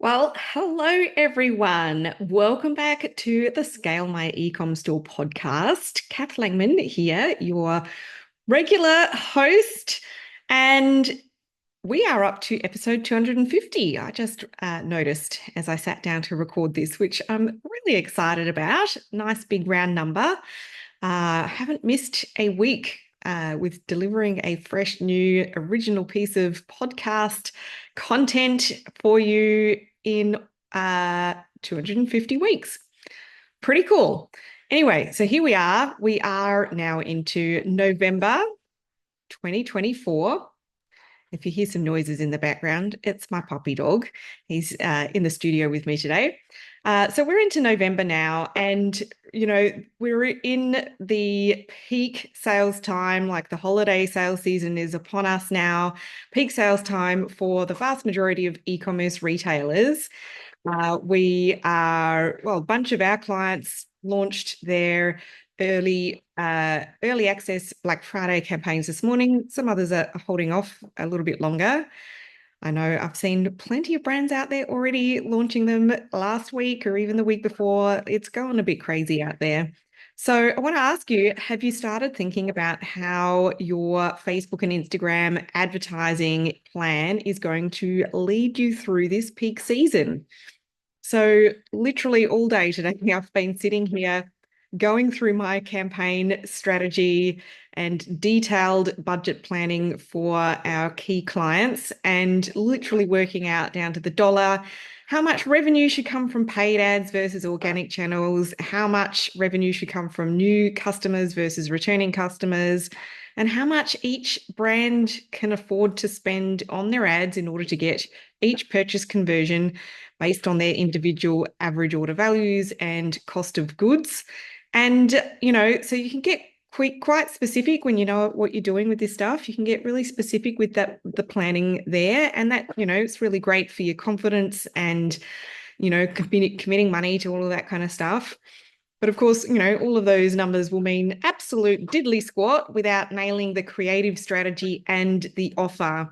Well, hello everyone. Welcome back to the Scale My Ecom Store podcast. Kath Langman here, your regular host, and we are up to episode 250. I just noticed as I sat down to record this, which I'm really excited about. Nice big round number. Haven't missed a week with delivering a fresh new original piece of podcast content for you in 250 weeks. Pretty cool. Anyway, so here we are. We are now into November 2024. If you hear some noises in the background, it's my puppy dog. He's in the studio with me today. So we're into November now, and we're in the peak sales time, like the holiday sales season is upon us now. Peak sales time for the vast majority of e-commerce retailers. A bunch of our clients launched their early access Black Friday campaigns this morning. Some others are holding off a little bit longer. I know I've seen plenty of brands out there already launching them last week or even the week before. It's going a bit crazy out there. So I want to ask you, have you started thinking about how your Facebook and Instagram advertising plan is going to lead you through this peak season? So literally all day today, I've been sitting here going through my campaign strategy and detailed budget planning for our key clients and literally working out down to the dollar how much revenue should come from paid ads versus organic channels, how much revenue should come from new customers versus returning customers, and how much each brand can afford to spend on their ads in order to get each purchase conversion based on their individual average order values and cost of goods. And, so you can get quite specific when you know what you're doing with this stuff. You can get really specific with the planning there. And that, it's really great for your confidence and, committing money to all of that kind of stuff. But of course, all of those numbers will mean absolute diddly squat without nailing the creative strategy and the offer,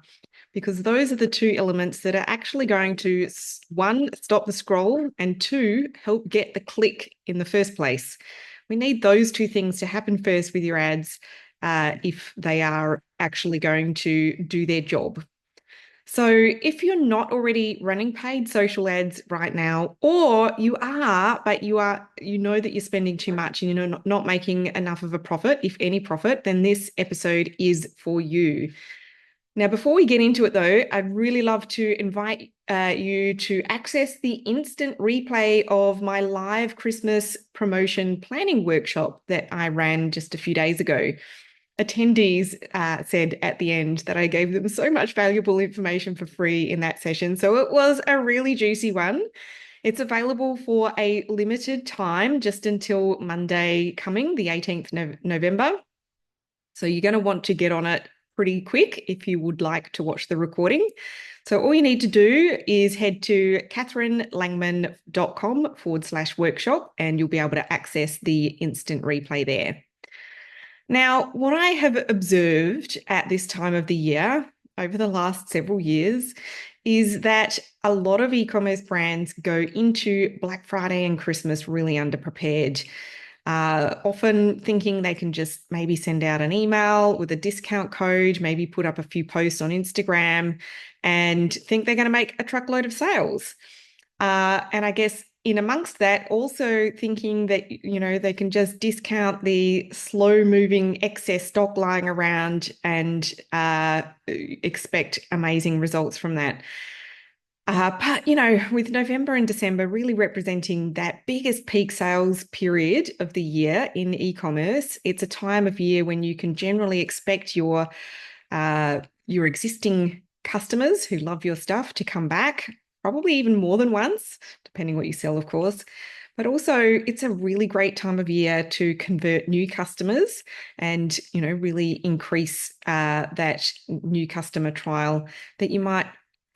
because those are the two elements that are actually going to, one, stop the scroll, and two, help get the click in the first place. We need those two things to happen first with your ads if they are actually going to do their job. So if you're not already running paid social ads right now, or you are, but you know that you're spending too much and you're not making enough of a profit, if any profit, then this episode is for you. Now, before we get into it, though, I'd really love to invite you to access the instant replay of my live Christmas promotion planning workshop that I ran just a few days ago. Attendees said at the end that I gave them so much valuable information for free in that session. So it was a really juicy one. It's available for a limited time, just until Monday coming, the 18th November. So you're going to want to get on it pretty quick if you would like to watch the recording. So all you need to do is head to katherinelangman.com/workshop and you'll be able to access the instant replay there. Now, what I have observed at this time of the year over the last several years is that a lot of e-commerce brands go into Black Friday and Christmas really underprepared. Often thinking they can just maybe send out an email with a discount code, maybe put up a few posts on Instagram and think they're going to make a truckload of sales. And I guess in amongst that, also thinking that, they can just discount the slow moving excess stock lying around and expect amazing results from that. But, with November and December really representing that biggest peak sales period of the year in e-commerce, it's a time of year when you can generally expect your existing customers who love your stuff to come back, probably even more than once, depending what you sell, of course. But also, it's a really great time of year to convert new customers and, really increase that new customer trial that you might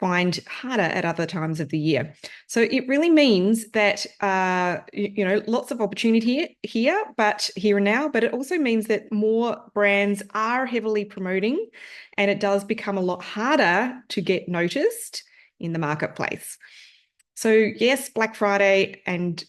find harder at other times of the year. So it really means that, lots of opportunity here and now, but it also means that more brands are heavily promoting and it does become a lot harder to get noticed in the marketplace. So yes, Black Friday and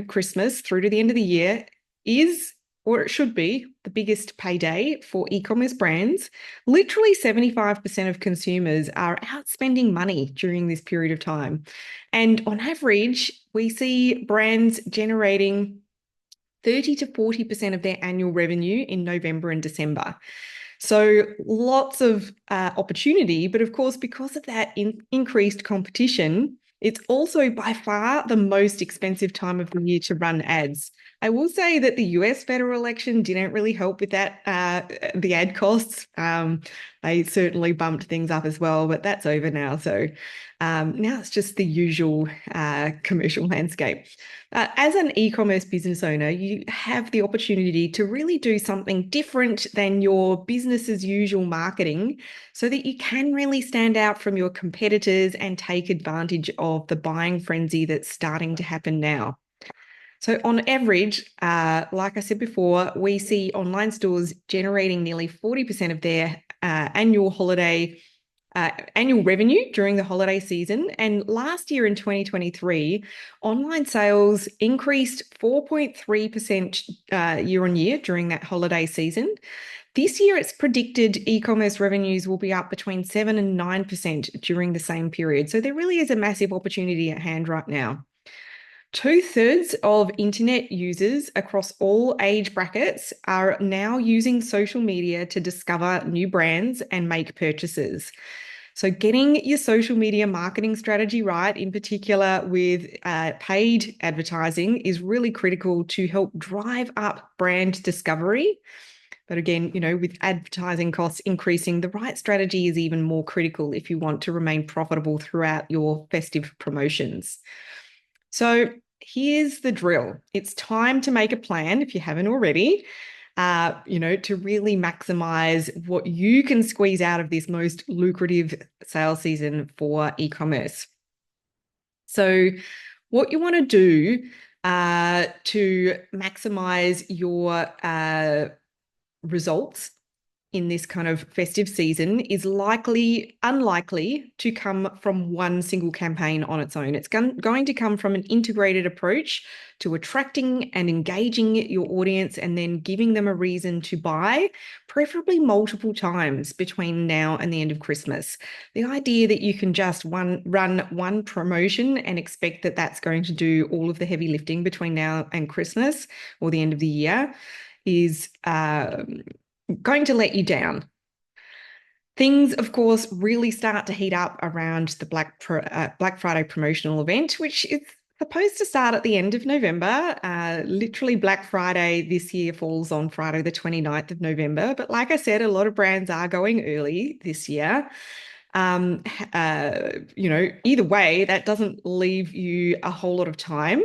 Christmas through to the end of the year is, or it should be, the biggest payday for e-commerce brands. Literally 75% of consumers are out spending money during this period of time. And on average, we see brands generating 30 to 40% of their annual revenue in November and December. So lots of opportunity, but of course, because of that increased competition, it's also by far the most expensive time of the year to run ads. I will say that the US federal election didn't really help with that, the ad costs. They certainly bumped things up as well, but that's over now. So now it's just the usual commercial landscape. As an e-commerce business owner, you have the opportunity to really do something different than your business as usual marketing so that you can really stand out from your competitors and take advantage of the buying frenzy that's starting to happen now. So on average, like I said before, we see online stores generating nearly 40% of their annual revenue during the holiday season. And last year in 2023, online sales increased 4.3% year on year during that holiday season. This year, it's predicted e-commerce revenues will be up between 7 and 9% during the same period. So there really is a massive opportunity at hand right now. Two-thirds of internet users across all age brackets are now using social media to discover new brands and make purchases. So getting your social media marketing strategy right, in particular with paid advertising, is really critical to help drive up brand discovery. But again, with advertising costs increasing, the right strategy is even more critical if you want to remain profitable throughout your festive promotions. So here's the drill. It's time to make a plan if you haven't already, to really maximize what you can squeeze out of this most lucrative sales season for e-commerce. So what you want to do to maximize your results in this kind of festive season is unlikely to come from one single campaign on its own. It's going to come from an integrated approach to attracting and engaging your audience and then giving them a reason to buy, preferably multiple times between now and the end of Christmas. The idea that you can just run one promotion and expect that that's going to do all of the heavy lifting between now and Christmas or the end of the year is going to let you down. Things, of course, really start to heat up around the Black Friday promotional event, which is supposed to start at the end of November. Literally, Black Friday this year falls on Friday, the 29th of November. But like I said, a lot of brands are going early this year. Either way, that doesn't leave you a whole lot of time.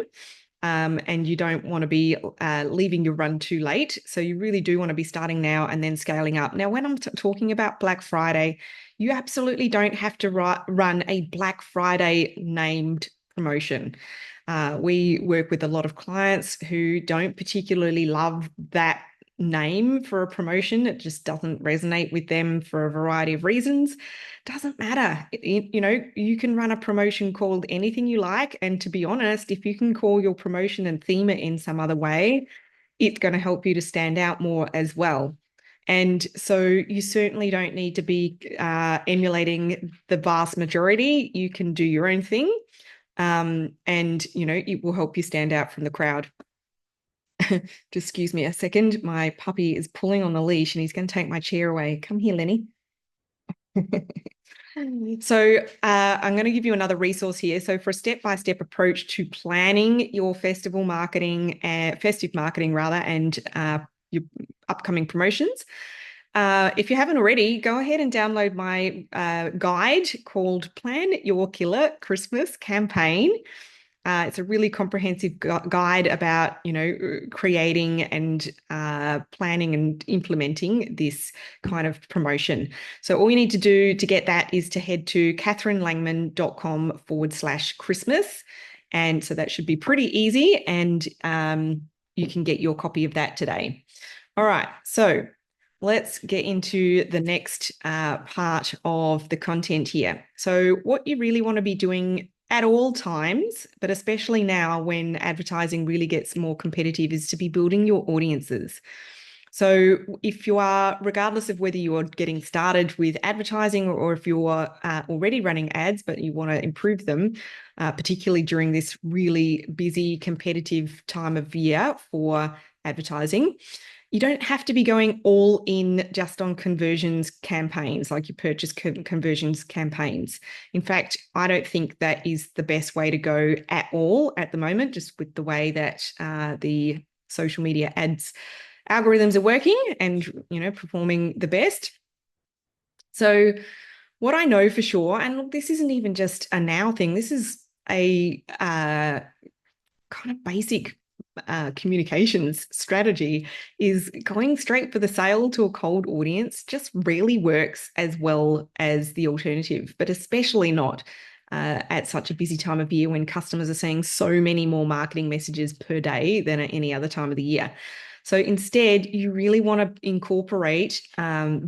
And you don't want to be leaving your run too late. So you really do want to be starting now and then scaling up. Now, when I'm talking about Black Friday, you absolutely don't have to run a Black Friday named promotion. We work with a lot of clients who don't particularly love that name for a promotion. It just doesn't resonate with them for a variety of reasons. Doesn't matter. You can run a promotion called anything you like. And to be honest, if you can call your promotion and theme it in some other way, it's going to help you to stand out more as well. And so you certainly don't need to be emulating the vast majority. You can do your own thing. And it will help you stand out from the crowd. Just excuse me a second. My puppy is pulling on the leash and he's going to take my chair away. Come here, Lenny. So I'm going to give you another resource here. So for a step-by-step approach to planning your festive marketing rather, and your upcoming promotions, if you haven't already, go ahead and download my guide called Plan Your Killer Christmas Campaign. It's a really comprehensive guide about, creating and planning and implementing this kind of promotion. So all you need to do to get that is to head to katherinelangman.com/Christmas. And so that should be pretty easy, and you can get your copy of that today. All right, so let's get into the next part of the content here. So what you really want to be doing at all times, but especially now when advertising really gets more competitive, is to be building your audiences. So if you are, regardless of whether you are getting started with advertising or if you're already running ads, but you want to improve them, particularly during this really busy, competitive time of year for advertising, you don't have to be going all in just on conversions campaigns, like your purchase conversions campaigns. In fact, I don't think that is the best way to go at all at the moment, just with the way that the social media ads algorithms are working and, performing the best. So what I know for sure, and look, this isn't even just a now thing, this is a kind of basic communications strategy, is going straight for the sale to a cold audience just rarely works as well as the alternative, but especially not at such a busy time of year when customers are seeing so many more marketing messages per day than at any other time of the year. So instead, you really want to incorporate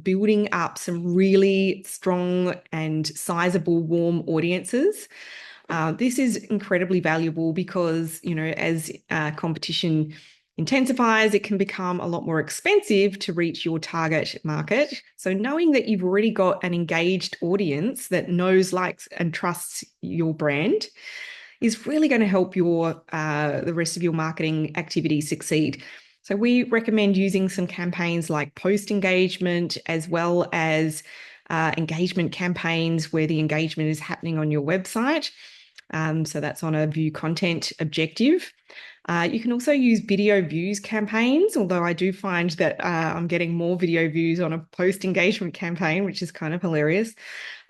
building up some really strong and sizable warm audiences. This is incredibly valuable because, as competition intensifies, it can become a lot more expensive to reach your target market. So knowing that you've already got an engaged audience that knows, likes, and trusts your brand is really going to help the rest of your marketing activity succeed. So we recommend using some campaigns like post engagement, as well as engagement campaigns where the engagement is happening on your website. So that's on a view content objective. You can also use video views campaigns, although I do find that I'm getting more video views on a post engagement campaign, which is kind of hilarious.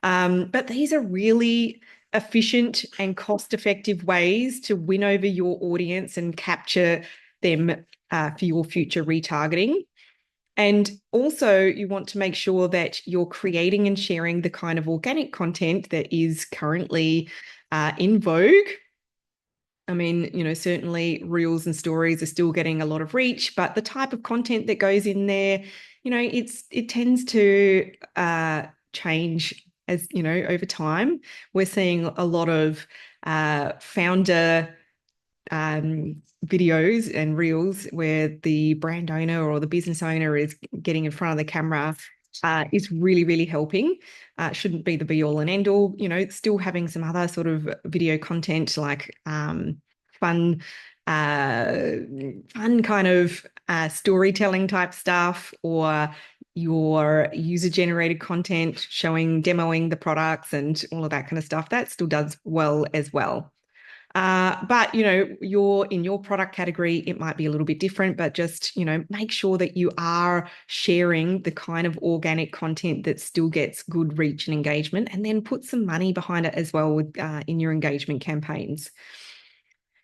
But these are really efficient and cost-effective ways to win over your audience and capture them for your future retargeting. And also, you want to make sure that you're creating and sharing the kind of organic content that is currently in vogue. I mean, certainly reels and stories are still getting a lot of reach, but the type of content that goes in there, it tends to change as, over time. We're seeing a lot of founder videos and reels where the brand owner or the business owner is getting in front of the camera is really, really helping. Shouldn't be the be all and end all, still having some other sort of video content like fun kind of storytelling type stuff, or your user-generated content showing, demoing the products and all of that kind of stuff. That still does well as well. But, in your product category, it might be a little bit different, but just, make sure that you are sharing the kind of organic content that still gets good reach and engagement, and then put some money behind it as well with, in your engagement campaigns.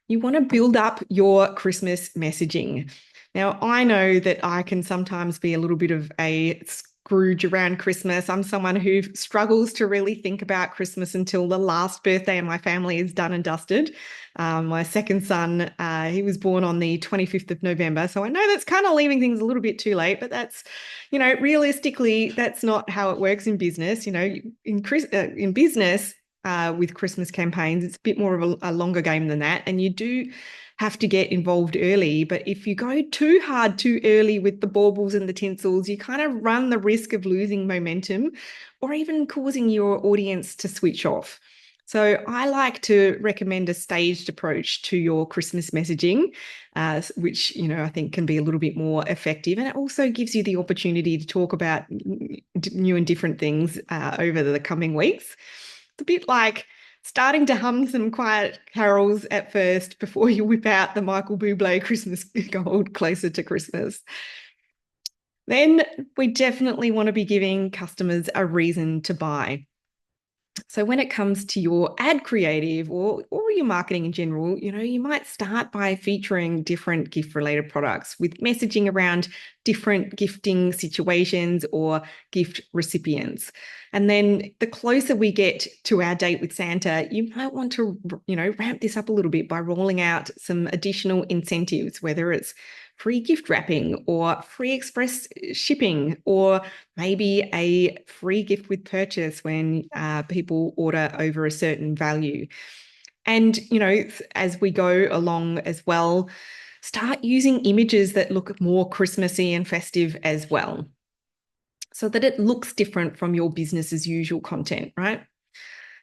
You want to build up your Christmas messaging. Now, I know that I can sometimes be a little bit of a Scrooge around Christmas. I'm someone who struggles to really think about Christmas until the last birthday in my family is done and dusted. My second son, he was born on the 25th of November. So I know that's kind of leaving things a little bit too late, but that's, realistically, that's not how it works in business. In business, with Christmas campaigns, it's a bit more of a longer game than that. And you do have to get involved early. But if you go too hard too early with the baubles and the tinsels, you kind of run the risk of losing momentum or even causing your audience to switch off. So I like to recommend a staged approach to your Christmas messaging, which, I think can be a little bit more effective. And it also gives you the opportunity to talk about new and different things over the coming weeks. It's a bit like starting to hum some quiet carols at first before you whip out the Michael Bublé Christmas Gold closer to Christmas. Then we definitely want to be giving customers a reason to buy. So when it comes to your ad creative or your marketing in general, you might start by featuring different gift-related products with messaging around different gifting situations or gift recipients. And then the closer we get to our date with Santa, you might want to, ramp this up a little bit by rolling out some additional incentives, whether it's free gift wrapping or free express shipping, or maybe a free gift with purchase when people order over a certain value. And, as we go along as well, start using images that look more Christmassy and festive as well, so that it looks different from your business as usual content, right?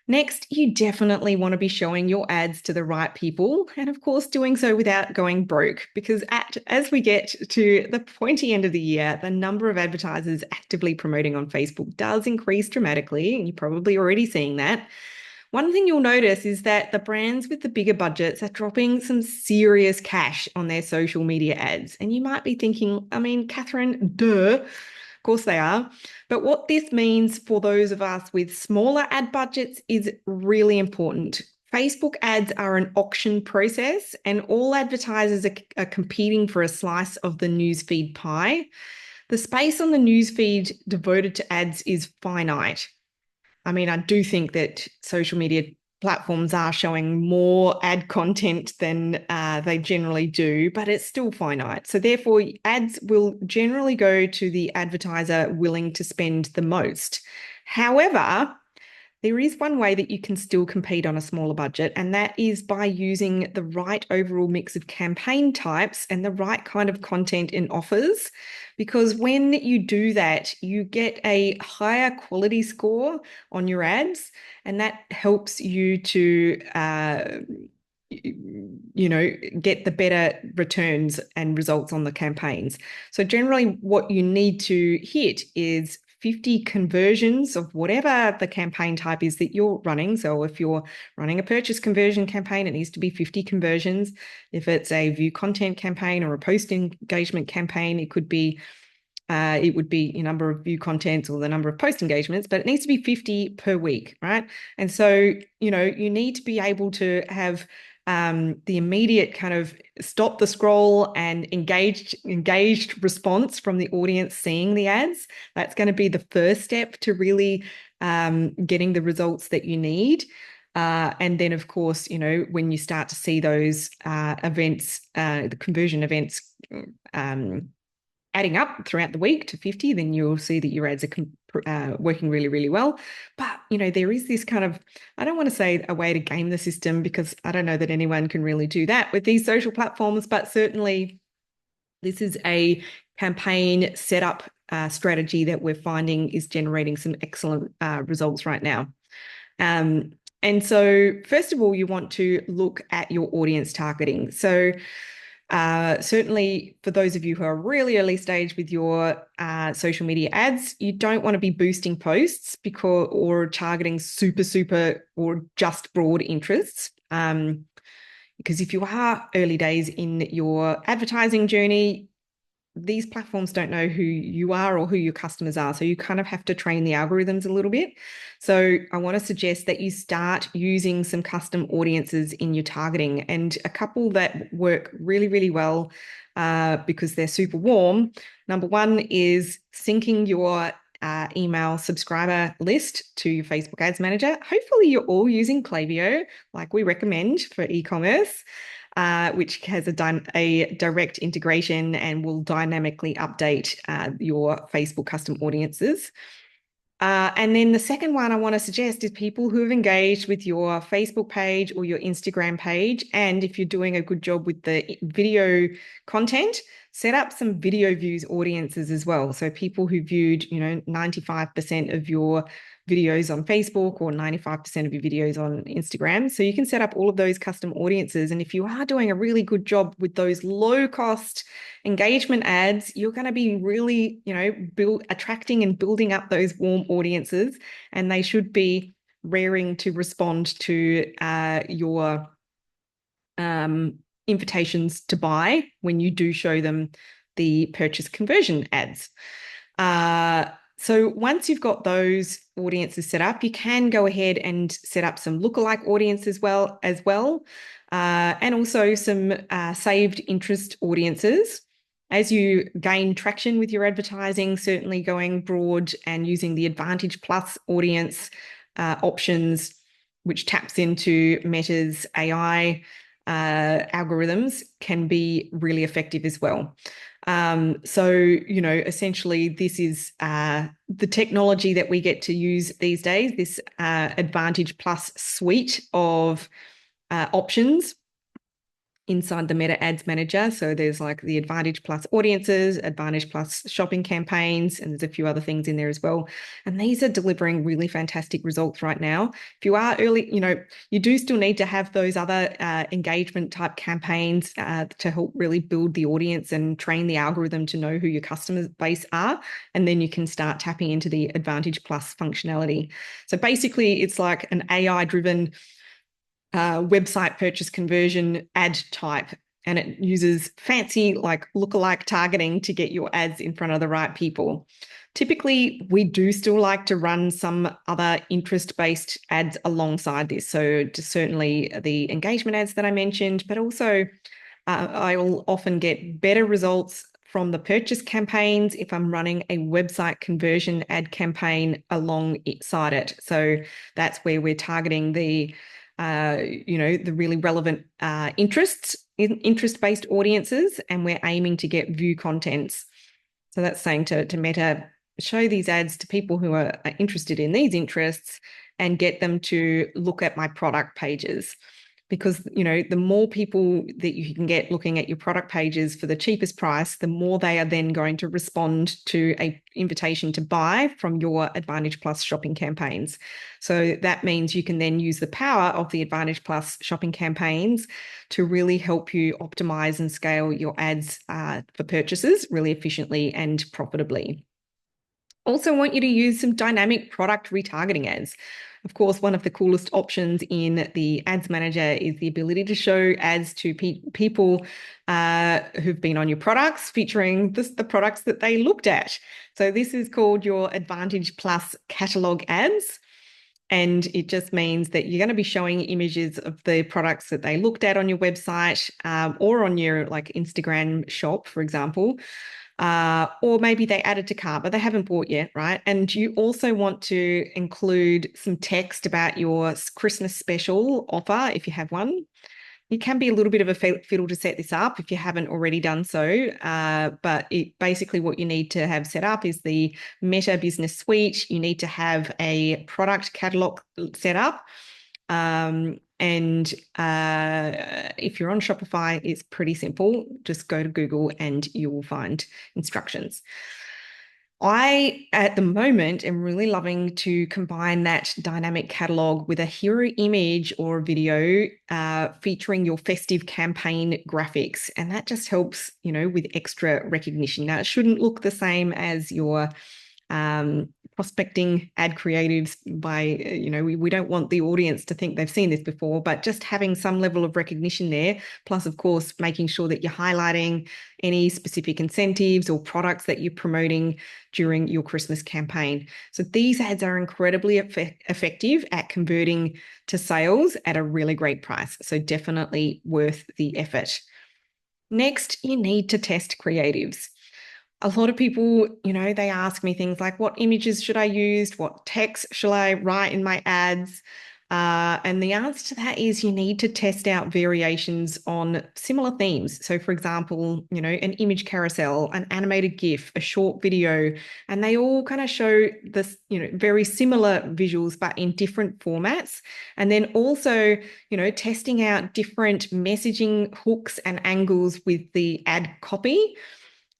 Next, you definitely want to be showing your ads to the right people, and of course, doing so without going broke, because as we get to the pointy end of the year, the number of advertisers actively promoting on Facebook does increase dramatically, and you're probably already seeing that. One thing you'll notice is that the brands with the bigger budgets are dropping some serious cash on their social media ads. And you might be thinking, I mean, Catherine, duh. Of course they are. But what this means for those of us with smaller ad budgets is really important. Facebook ads are an auction process, and all advertisers are competing for a slice of the newsfeed pie. The space on the newsfeed devoted to ads is finite. I mean, I do think that social media platforms are showing more ad content than they generally do, but it's still finite. So therefore, ads will generally go to the advertiser willing to spend the most. However, there is one way that you can still compete on a smaller budget, and that is by using the right overall mix of campaign types and the right kind of content and offers. Because when you do that, you get a higher quality score on your ads, and that helps you to get the better returns and results on the campaigns. So generally what you need to hit is 50 conversions of whatever the campaign type is that you're running. So if you're running a purchase conversion campaign, it needs to be 50 conversions. If it's a view content campaign or a post engagement campaign, it would be your number of view contents or the number of post engagements, but it needs to be 50 per week, right? And so, you need to be able to have the immediate kind of stop the scroll and engaged response from the audience seeing the ads. That's going to be the first step to really getting the results that you need. And then, of course, when you start to see those events, the conversion events adding up throughout the week to 50, then you'll see that your ads are working really, really well. But, there is this kind of, I don't want to say a way to game the system, because I don't know that anyone can really do that with these social platforms, but certainly this is a campaign setup strategy that we're finding is generating some excellent results right now. And so, first of all, you want to look at your audience targeting. So certainly for those of you who are really early stage with your social media ads, you don't want to be boosting posts or targeting super or just broad interests. Because if you are early days in your advertising journey, these platforms don't know who you are or who your customers are. So you kind of have to train the algorithms a little bit. So I want to suggest that you start using some custom audiences in your targeting, and a couple that work really, really well because they're super warm. Number one is syncing your email subscriber list to your Facebook Ads Manager. Hopefully you're all using Klaviyo, like we recommend for e-commerce. Which has a direct integration and will dynamically update your Facebook custom audiences. And then the second one I want to suggest is people who have engaged with your Facebook page or your Instagram page. And if you're doing a good job with the video content, set up some video views audiences as well. So people who viewed, 95% of your videos on Facebook or 95% of your videos on Instagram. So you can set up all of those custom audiences. And if you are doing a really good job with those low cost engagement ads, you're going to be really, attracting and building up those warm audiences, and they should be raring to respond to your invitations to buy when you do show them the purchase conversion ads. So once you've got those audiences set up, you can go ahead and set up some lookalike audiences as well, and also some saved interest audiences. As you gain traction with your advertising, certainly going broad and using the Advantage Plus audience options, which taps into Meta's AI algorithms, can be really effective as well. So, essentially this is the technology that we get to use these days, this Advantage Plus suite of options inside the Meta Ads Manager. So there's like the Advantage Plus audiences, Advantage Plus shopping campaigns, and there's a few other things in there as well. And these are delivering really fantastic results right now. If you are early, you do still need to have those other engagement type campaigns to help really build the audience and train the algorithm to know who your customer base are. And then you can start tapping into the Advantage Plus functionality. So basically, it's like an AI-driven website purchase conversion ad type, and it uses fancy like lookalike targeting to get your ads in front of the right people. Typically, we do still like to run some other interest-based ads alongside this. So just certainly the engagement ads that I mentioned, but also I will often get better results from the purchase campaigns if I'm running a website conversion ad campaign alongside it. So that's where we're targeting the really relevant interest-based audiences, and we're aiming to get view contents. So that's saying to Meta, show these ads to people who are interested in these interests and get them to look at my product pages. Because, the more people that you can get looking at your product pages for the cheapest price, the more they are then going to respond to an invitation to buy from your Advantage Plus shopping campaigns. So that means you can then use the power of the Advantage Plus shopping campaigns to really help you optimize and scale your ads for purchases really efficiently and profitably. Also want you to use some dynamic product retargeting ads. Of course, one of the coolest options in the Ads Manager is the ability to show ads to people who've been on your products, featuring the products that they looked at. So this is called your Advantage Plus catalog ads. And it just means that you're going to be showing images of the products that they looked at on your website or on your like Instagram shop, for example. Or maybe they added to cart, but they haven't bought yet, right? And you also want to include some text about your Christmas special offer if you have one. It can be a little bit of a fiddle to set this up if you haven't already done so. But basically what you need to have set up is the Meta Business Suite. You need to have a product catalog set up. And if you're on Shopify, it's pretty simple. Just go to Google and you will find instructions. I, at the moment, am really loving to combine that dynamic catalog with a hero image or video featuring your festive campaign graphics. And that just helps, with extra recognition. Now, it shouldn't look the same as your prospecting ad creatives by, we don't want the audience to think they've seen this before, but just having some level of recognition there, plus, of course, making sure that you're highlighting any specific incentives or products that you're promoting during your Christmas campaign. So these ads are incredibly effective at converting to sales at a really great price. So definitely worth the effort. Next, you need to test creatives. A lot of people, they ask me things like, what images should I use? What text shall I write in my ads? And the answer to that is you need to test out variations on similar themes. So for example, an image carousel, an animated GIF, a short video, and they all kind of show this, very similar visuals, but in different formats. And then also, testing out different messaging hooks and angles with the ad copy.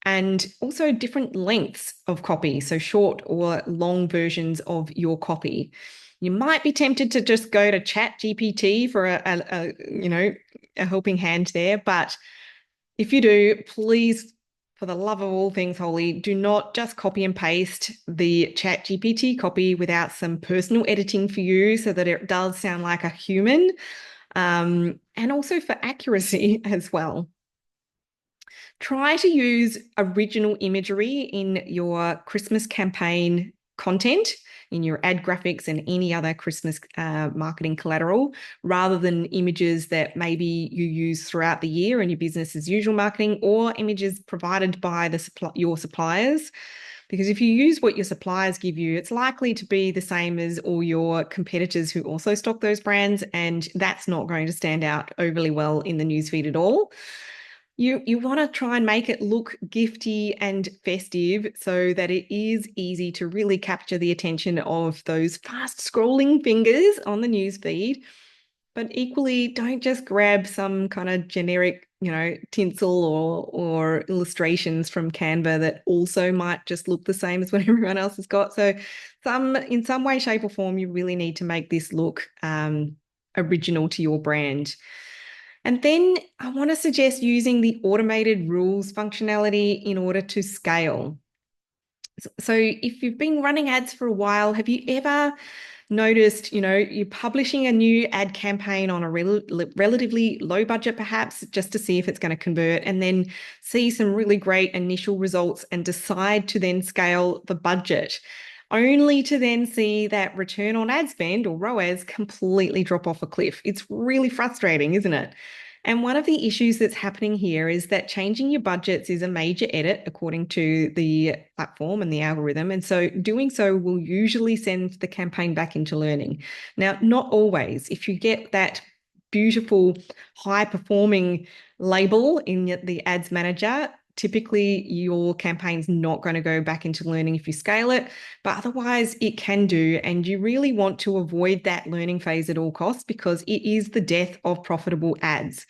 And also different lengths of copy, so short or long versions of your copy. You might be tempted to just go to ChatGPT for a helping hand there, but if you do, please, for the love of all things holy, do not just copy and paste the ChatGPT copy without some personal editing for you so that it does sound like a human, and also for accuracy as well. Try to use original imagery in your Christmas campaign content, in your ad graphics and any other Christmas marketing collateral, rather than images that maybe you use throughout the year in your business as usual marketing, or images provided by your suppliers. Because if you use what your suppliers give you, it's likely to be the same as all your competitors who also stock those brands, and that's not going to stand out overly well in the newsfeed at all. You want to try and make it look gifty and festive so that it is easy to really capture the attention of those fast scrolling fingers on the newsfeed. but equally don't just grab some kind of generic, tinsel or illustrations from Canva that also might just look the same as what everyone else has got. So in some way, shape, or form, you really need to make this look original to your brand. And then I want to suggest using the automated rules functionality in order to scale. So if you've been running ads for a while, have you ever noticed, you're publishing a new ad campaign on a relatively low budget, perhaps, just to see if it's going to convert, and then see some really great initial results and decide to then scale the budget, only to then see that return on ad spend, or ROAS, completely drop off a cliff? It's really frustrating, isn't it? And one of the issues that's happening here is that changing your budgets is a major edit according to the platform and the algorithm. And so doing so will usually send the campaign back into learning. Now, not always. If you get that beautiful, high-performing label in the ads manager, typically your campaign's not going to go back into learning if you scale it, but otherwise it can do. And you really want to avoid that learning phase at all costs, because it is the death of profitable ads.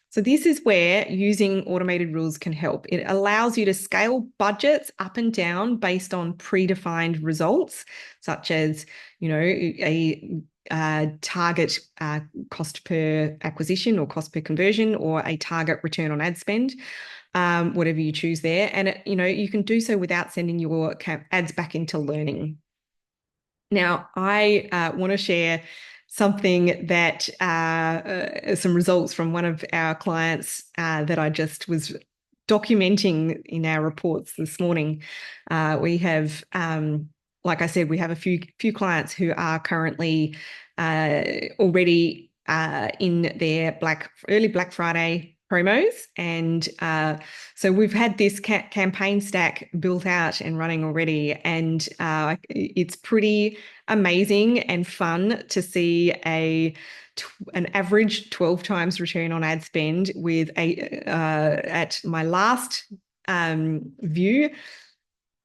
So this is where using automated rules can help. It allows you to scale budgets up and down based on predefined results, such as, a target cost per acquisition or cost per conversion, or a target return on ad spend, whatever you choose there. And, you can do so without sending your ads back into learning. Now, I want to share something that some results from one of our clients that I just was documenting in our reports this morning. We have, like I said, we have a few clients who are currently already in their early Black Friday promos, and so we've had this campaign stack built out and running already, and it's pretty amazing and fun to see an average 12 times return on ad spend with at my last view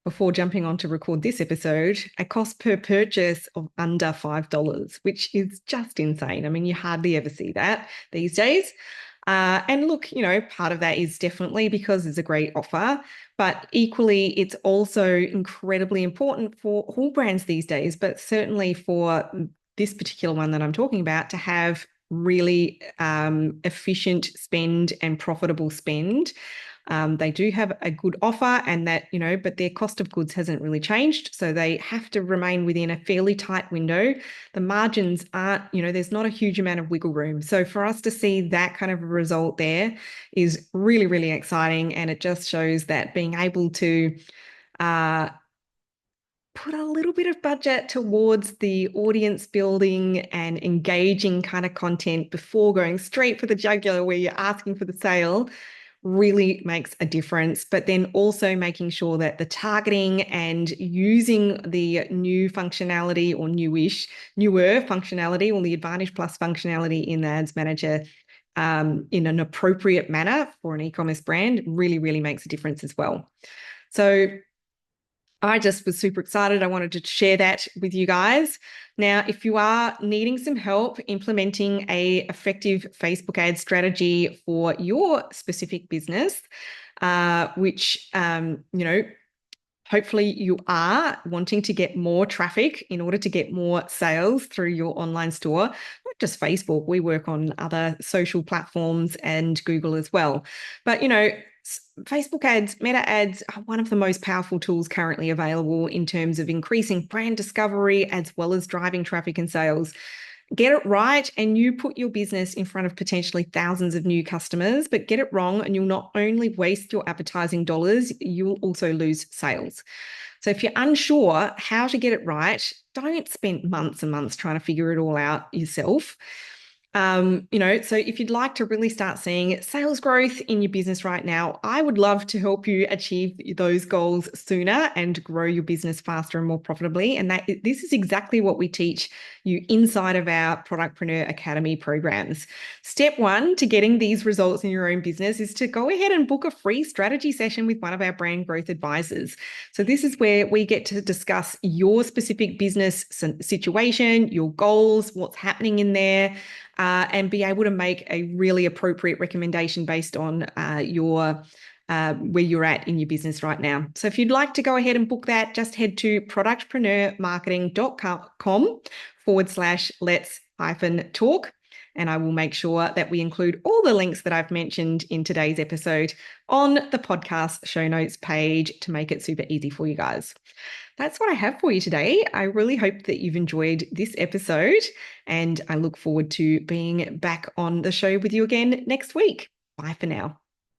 before jumping on to record this episode, a cost per purchase of under $5, which is just insane. I mean, you hardly ever see that these days. And look, part of that is definitely because it's a great offer, but equally, it's also incredibly important for all brands these days, but certainly for this particular one that I'm talking about, to have really efficient spend and profitable spend. They do have a good offer, and that, but their cost of goods hasn't really changed. So they have to remain within a fairly tight window. The margins aren't, there's not a huge amount of wiggle room. So for us to see that kind of a result there is really, really exciting. And it just shows that being able to put a little bit of budget towards the audience building and engaging kind of content before going straight for the jugular where you're asking for the sale really makes a difference. But then also making sure that the targeting and using the new functionality, or newer functionality, or the Advantage Plus functionality in the Ads Manager in an appropriate manner for an e-commerce brand really, really makes a difference as well. So I just was super excited. I wanted to share that with you guys. Now, if you are needing some help implementing an effective Facebook ad strategy for your specific business, which, hopefully you are wanting to get more traffic in order to get more sales through your online store, not just Facebook. We work on other social platforms and Google as well. But, Facebook ads, meta ads are one of the most powerful tools currently available in terms of increasing brand discovery as well as driving traffic and sales. Get it right and you put your business in front of potentially thousands of new customers, but get it wrong and you'll not only waste your advertising dollars, you'll also lose sales. So if you're unsure how to get it right, don't spend months and months trying to figure it all out yourself. So if you'd like to really start seeing sales growth in your business right now, I would love to help you achieve those goals sooner and grow your business faster and more profitably. And this is exactly what we teach you inside of our Productpreneur Academy programs. Step one to getting these results in your own business is to go ahead and book a free strategy session with one of our brand growth advisors. So this is where we get to discuss your specific business situation, your goals, what's happening in there, and be able to make a really appropriate recommendation based on your where you're at in your business right now. So if you'd like to go ahead and book that, just head to productpreneurmarketing.com/let's-talk. And I will make sure that we include all the links that I've mentioned in today's episode on the podcast show notes page to make it super easy for you guys. That's what I have for you today. I really hope that you've enjoyed this episode, and I look forward to being back on the show with you again next week. Bye for now.